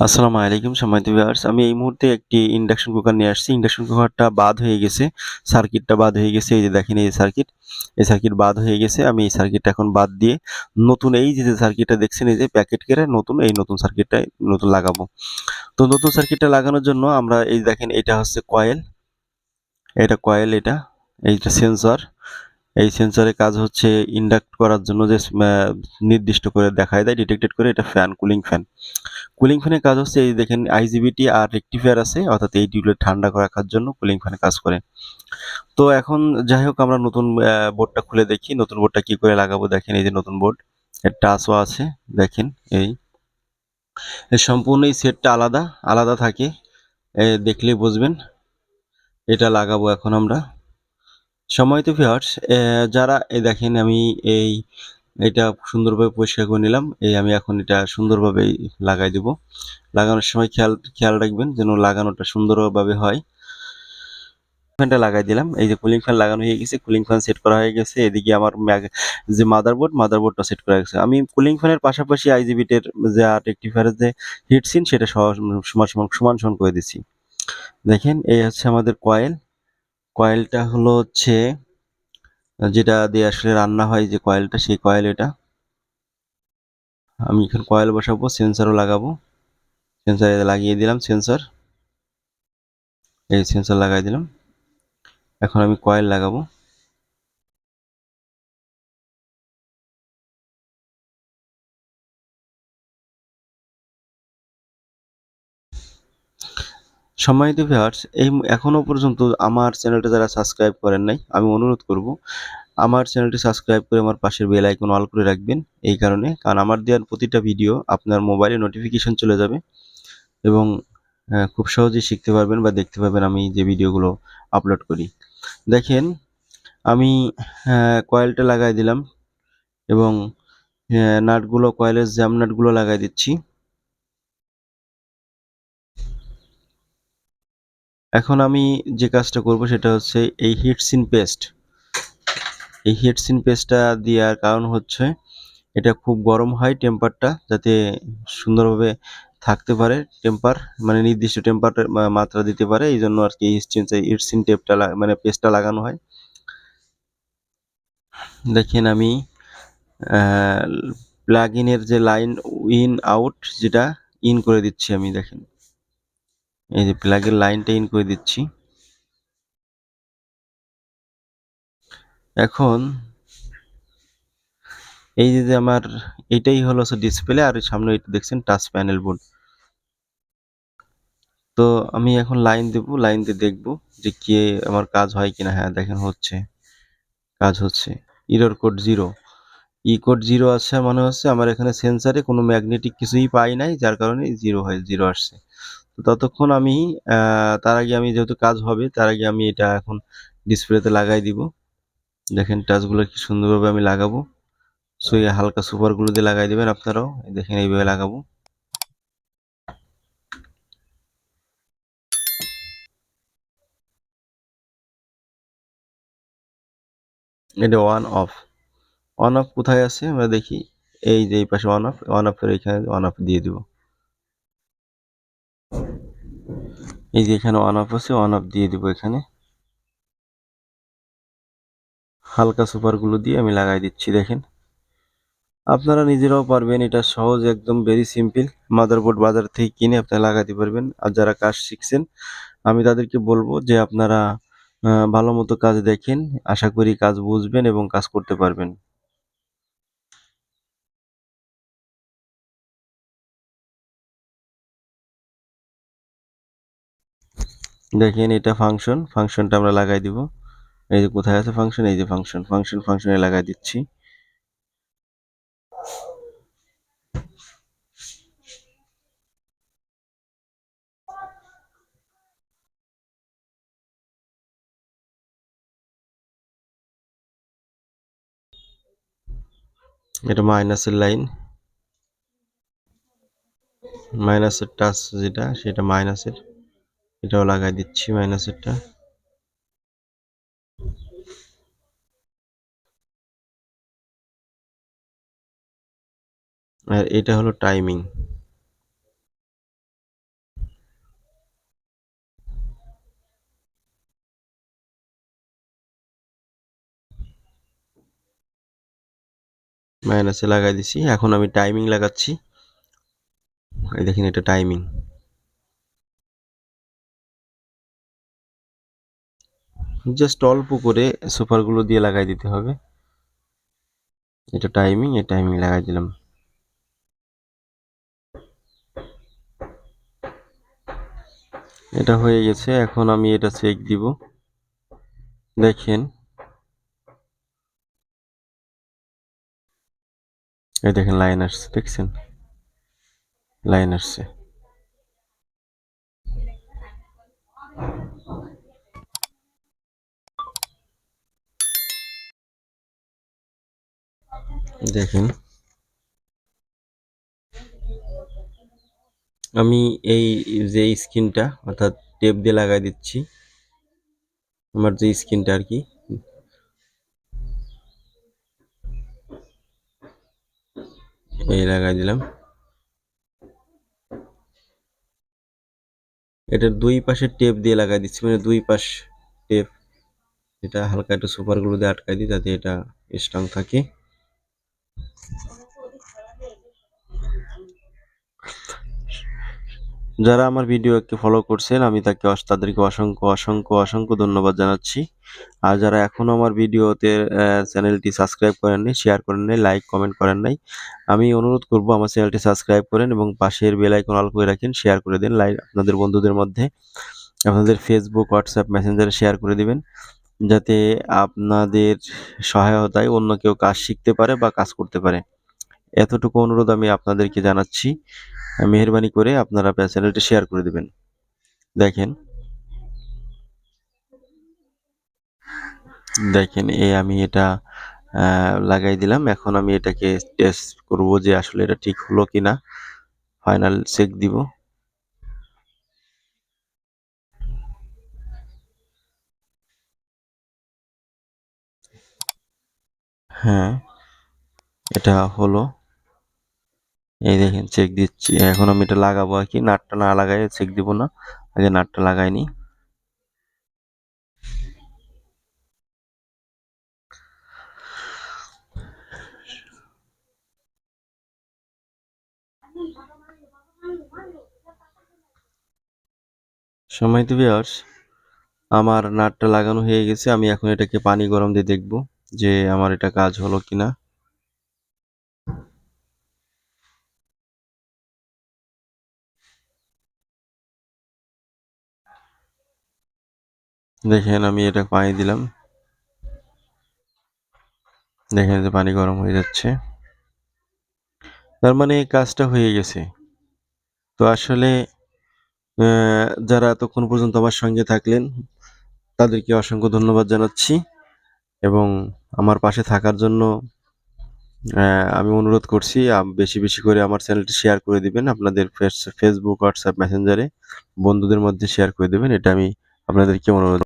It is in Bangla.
আসসালামু আলাইকুম সম্মানিত ভিউয়ার্স, আমি এই মুহূর্তে একটি ইন্ডাকশন কুকার নিয়ে আসছি। ইন্ডাকশন কুকারটা বাদ হয়ে গেছে, সার্কিটটা বাদ হয়ে গেছে। এই যে দেখেন, এই সার্কিট, এই সার্কিট বাদ হয়ে গেছে। আমি এই সার্কিটটা এখন বাদ দিয়ে নতুন এই যে সার্কিটটা দেখছেন, এই যে প্যাকেট কেটে নতুন সার্কিটটা নতুন লাগাবো। তো নতুন সার্কিটটা লাগানোর জন্য আমরা এই দেখেন, এটা হচ্ছে কয়েল, এটা কয়েল, এইটা সেন্সর। এই সেন্সরের কাজ হচ্ছে ইন্ডাক্ট করার জন্য যে নির্দিষ্ট করে দেখায় দেয়, ডিটেক্টেড করে। এটা ফ্যান, কুলিং ফ্যান। কুলিং ফ্যানের কাজ হচ্ছে, এই দেখেন আইজিবিটি আর রেকটিফায়ার আছে, অর্থাৎ এই দুটো ঠান্ডা রাখার জন্য কুলিং ফ্যানের কাজ করে। তো এখন যাই হোক, আমরা নতুন বোর্ডটা খুলে দেখি, নতুন বোর্ডটা কি করে লাগাবো। দেখেন, এই যে নতুন বোর্ড, এর টাচও আছে। দেখেন, এই এর সম্পূর্ণ এই সেটটা আলাদা আলাদা থাকে, দেখলেই বুঝবেন। এটা লাগাবো এখন আমরা। সম্মানিত ভিউয়ার্স, যারা এই দেখেন, আমি এই এটা সুন্দরভাবে পরিষ্কার করে নিলাম। আমি এখন এটা সুন্দরভাবে লাগাই দেব। লাগানোর সময় খেয়াল রাখবেন যেন লাগানোটা সুন্দরভাবে হয়। ফ্যানটা লাগাই দিলাম। এই যে কুলিং ফ্যান লাগানো হয়ে গেছে, কুলিং ফ্যান সেট করা হয়ে গেছে। এদিকে আমার যে মাদারবোর্ডটা সেট করা গেছে। আমি কুলিং ফ্যানের পাশাপাশি আইজিবিটের যে রেকটিফায়ারের যে হিটসিন, সেটা সমান করে দিচ্ছি। দেখেন, এই হচ্ছে আমাদের কয়েল। কয়েলটা হচ্ছে যেটা দিয়ে আসলে রান্না হয়, যে কয়েলটা, সেই কয়েল এটা। আমি এখন কয়েল বসাবো, সেন্সরও লাগাবো। সেন্সর লাগিয়ে দিলাম, এই সেন্সর লাগাই দিলাম। এখন আমি কয়েল লাগাবো। সম্মানিত ভিউয়ার্স, এখনো পর্যন্ত আমার চ্যানেলটা যারা সাবস্ক্রাইব করেন নাই, আমি অনুরোধ করব আমার চ্যানেলটি সাবস্ক্রাইব করে আমার পাশের বেল আইকন অল করে রাখবেন। এই কারণে, কারণ আমার দেওয়ার প্রতিটা ভিডিও আপনার মোবাইলে নোটিফিকেশন চলে যাবে, এবং খুব সহজেই শিখতে পারবেন বা দেখতে পাবেন আমি যে ভিডিওগুলো আপলোড করি। দেখেন, আমি কয়েলটা লাগাই দিলাম, এবং নাটগুলো, কয়েলের জ্যাম নাটগুলো লাগাই দিচ্ছি। এখন আমি যে কাজটা করব সেটা হচ্ছে এই হিটসিন পেস্টটা দেওয়ার কারণ হচ্ছে, এটা খুব গরম হয় টেম্পারটা, যাতে সুন্দরভাবে থাকতে পারে। টেম্পার মানে নির্দিষ্ট টেম্পারের মাত্রা দিতে পারে, এই জন্য আর কি হিটসিন টেপটা মানে পেস্টটা লাগানো হয়। দেখেন, আমি প্লাগ ইনের যে লাইন, ইন আউট, যেটা ইন করে দিচ্ছি আমি। দেখেন, এই যে প্লাগের লাইনটা ইন করে দিচ্ছি। এখন এই যে আমার এটাই হলো ডিসপ্লে, আর সামনে এটা দেখছেন টাচ প্যানেল বোর্ড। তো আমি এখন লাইন দেব, লাইন দিয়ে দেখবো যে কি আমার কাজ হয় কিনা। হ্যাঁ, দেখেন হচ্ছে, কাজ হচ্ছে। ইরর কোড 0, ই কোড 0 আছে, মনে হচ্ছে আমার এখানে সেন্সারে কোনো ম্যাগনেটিক কিছুই পাই নাই, যার কারণে 0 আসছে। তো ততক্ষণ আমি তার আগে, আমি যেহেতু কাজ হবে, তার আগে আমি এটা এখন ডিসপ্লেতে লাগাই দিব। দেখেন, টাচগুলো কি সুন্দরভাবে আমি লাগাবো। সো এই হালকা সুপারগুলো দিয়ে লাগাই দেবেন আপনারাও। দেখেন, এইভাবে লাগাবো। এটা অন অফ কোথায় আছে আমরা দেখি। এই যে এই পাশে অন অফের এখানে অন অফ দিয়ে দিব। এই যে এখানে অন অফ আছে, অন অফ দিয়ে দিব এখানে। হালকা সুপারগুলো দিয়ে আমি লাগাই দিচ্ছি। দেখেন, আপনারা নিজেরাও পারবেন, এটা সহজ, একদম ভেরি সিম্পল। মাদারবোর্ড বাজার থেকে কিনে আপনারা লাগাতে পারবেন। আর যারা কাজ শিখছেন, আমি তাদেরকে বলবো যে আপনারা ভালো মতো কাজ দেখেন। আশা করি কাজ বুঝবেন এবং কাজ করতে পারবেন। দেখেন, এটা ফাংশনটা আমরা লাগাই দিব। এই যে কোথায় আছে ফাংশন, এই যে ফাংশনে লাগাই দিচ্ছি। এটা মাইনাসের লাইন, মাইনাসের টাচ যেটা, সেটা মাইনাসের, এটাও লাগাই দিচ্ছি মাইনাসেরটা। আর এটা হলো টাইমিং। মাইনাসে লাগাই দিছি। এখন আমি টাইমিং লাগাচ্ছি। এই দেখেন এটা টাইমিং। জাস্ট অল্প করে সুপারগুলো দিয়ে লাগাই দিতে হবে। এটা টাইমিং, এই টাইমিং লাগাই দিলাম। এটা হয়ে গেছে। এখন আমি এটা চেক দিব। দেখেন এই দেখেন লাইন আসছে, দেখছেন লাইন আসছে। দেখেন আমি এই যে স্ক্রিনটা অর্থাৎ টেপ দিয়ে লাগাই দিচ্ছি, আমার যে স্ক্রিনটা আর কি, এই লাগাই দিলাম। এটার দুই পাশে টেপ দিয়ে লাগাই দিচ্ছি, মানে দুই পাশ টেপ। এটা হালকা একটু সুপার গ্লু দিয়ে আটকাই দিই যাতে এটা স্ট্রং থাকে। যারা আমার ভিডিওকে ফলো করছেন আমি তাদেরকে অসংখ্য অসংখ্য অসংখ্য ধন্যবাদ জানাচ্ছি। আর যারা এখনো আমার ভিডিওতে চ্যানেলটি সাবস্ক্রাইব করেননি, শেয়ার করেন নাই, লাইক কমেন্ট করেন নাই, আমি অনুরোধ করব আমার চ্যানেলটি সাবস্ক্রাইব করেন এবং পাশের বেল আইকন অল করে রাখেন, শেয়ার করে দিন আপনাদের বন্ধুদের মধ্যে, আপনাদের ফেসবুক হোয়াটসঅ্যাপ মেসেঞ্জারে শেয়ার করে দিবেন, যাতে আপনাদের সহায়তায় অন্য কেউ কাজ শিখতে পারে বা কাজ করতে পারে। এতটুকু অনুরোধ আমি আপনাদেরকে জানাচ্ছি। মেহেরবানি করে আপনারা চ্যানেলটি শেয়ার করে দিবেন। দেখেন দেখেন আমি এটা লাগাই দিলাম। এখন আমি এটাকে টেস্ট করব যে আসলে এটা ঠিক হলো কিনা, ফাইনাল চেক দিব। হ্যাঁ এটা হলো। এই দেখেন চেক দিচ্ছি। এখন আমি এটা লাগাবো আর কি, নাটটা না লাগাই চেক দিব না, আগে নাটটা লাগাই নি। সম্মানিত ভিউয়ার্স, আমার নাটটা লাগানো হয়ে গেছে। আমি এখন এটাকে পানি গরম দিয়ে দেখব যে আমার এটা কাজ হলো কিনা। দেখেন আমি এটা পানি দিলাম, দেখেন যে পানি গরম হয়ে যাচ্ছে, তার মানে কাজটা হয়ে গেছে। তো আসলে যারা এতক্ষণ পর্যন্ত আমার সঙ্গে থাকলেন তাদেরকে অসংখ্য ধন্যবাদ জানাচ্ছি এবং আমার পাশে থাকার জন্য আমি অনুরোধ করছি বেশি বেশি করে আমার চ্যানেলটি শেয়ার করে দিবেন আপনাদের ফেসবুক হোয়াটসঅ্যাপ মেসেঞ্জারে বন্ধুদের মধ্যে শেয়ার করে দেবেন, এটা আমি আপনাদেরকে অনুরোধ